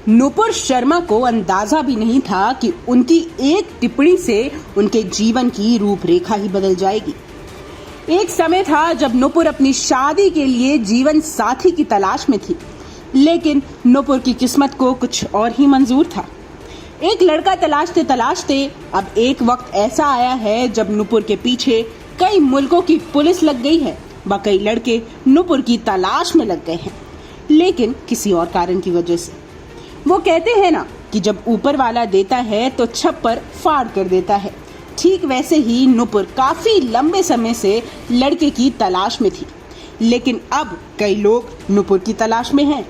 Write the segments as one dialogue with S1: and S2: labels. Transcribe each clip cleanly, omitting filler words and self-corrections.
S1: नुपुर शर्मा को अंदाजा भी नहीं था कि उनकी एक टिप्पणी से उनके जीवन की रूपरेखा ही बदल जाएगी। एक समय था जब नुपुर अपनी शादी के लिए जीवन साथी की तलाश में थी, लेकिन नुपुर की किस्मत को कुछ और ही मंजूर था। एक लड़का तलाशते तलाशते अब एक वक्त ऐसा आया है जब नुपुर के पीछे कई मुल्कों की पुलिस लग गई है, व कई लड़के नुपुर की तलाश में लग गए हैं, लेकिन किसी और कारण की वजह से। वो कहते हैं ना कि जब ऊपर वाला देता है तो छप्पर फाड़ कर देता है। ठीक वैसे ही नुपुर काफी लंबे समय से लड़के की तलाश में थी, लेकिन अब कई लोग नुपुर की तलाश में हैं।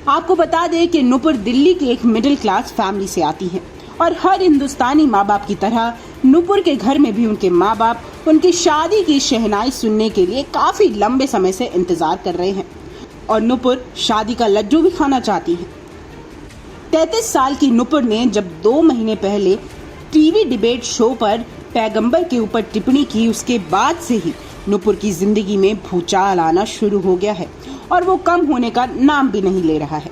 S1: आपको बता दें कि नुपुर दिल्ली की एक मिडिल क्लास फैमिली से आती है और हर हिंदुस्तानी माँ बाप की तरह नुपुर के घर में भी उनके माँ बाप उनकी शादी की शहनाई सुनने के लिए काफी लंबे समय से इंतजार कर रहे हैं और नुपुर शादी का लड्डू भी खाना चाहती है। 33 साल की नुपुर ने जब 2 महीने पहले टीवी डिबेट शो पर पैगंबर के ऊपर टिप्पणी की, उसके बाद से ही नुपुर की जिंदगी में भूचाल आना शुरू हो गया है और वो कम होने का नाम भी नहीं ले रहा है।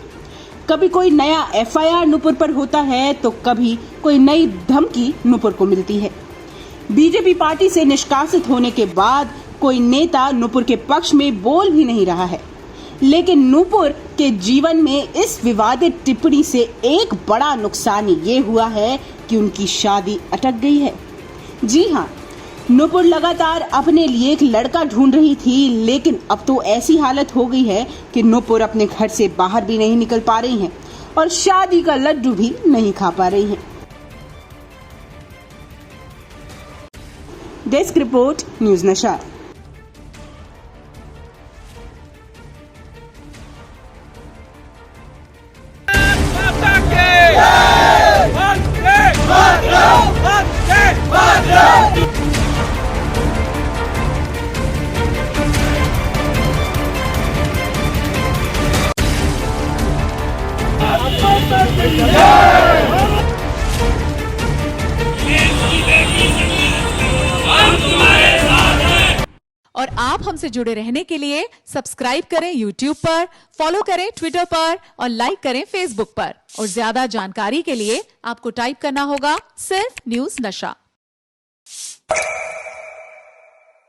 S1: कभी कोई नया FIR नुपुर पर होता है तो कभी कोई नई धमकी नुपुर को मिलती है। बीजेपी पार्टी से निष्कासित होने के बाद कोई नेता नुपुर के पक्ष में बोल भी नहीं रहा है, लेकिन नुपुर के जीवन में इस विवादित टिप्पणी से एक बड़ा नुकसान ये हुआ है कि उनकी शादी अटक गई है। जी हाँ, नुपुर लगातार अपने लिए एक लड़का ढूंढ रही थी, लेकिन अब तो ऐसी हालत हो गई है कि नुपुर अपने घर से बाहर भी नहीं निकल पा रही हैं और शादी का लड्डू भी नहीं खा पा रही हैं। डेस्क रिपोर्ट, न्यूज़ नशा।
S2: और आप हमसे जुड़े रहने के लिए सब्सक्राइब करें YouTube पर, फॉलो करें Twitter पर और लाइक करें Facebook पर। और ज्यादा जानकारी के लिए आपको टाइप करना होगा सिर्फ न्यूज़ नशा।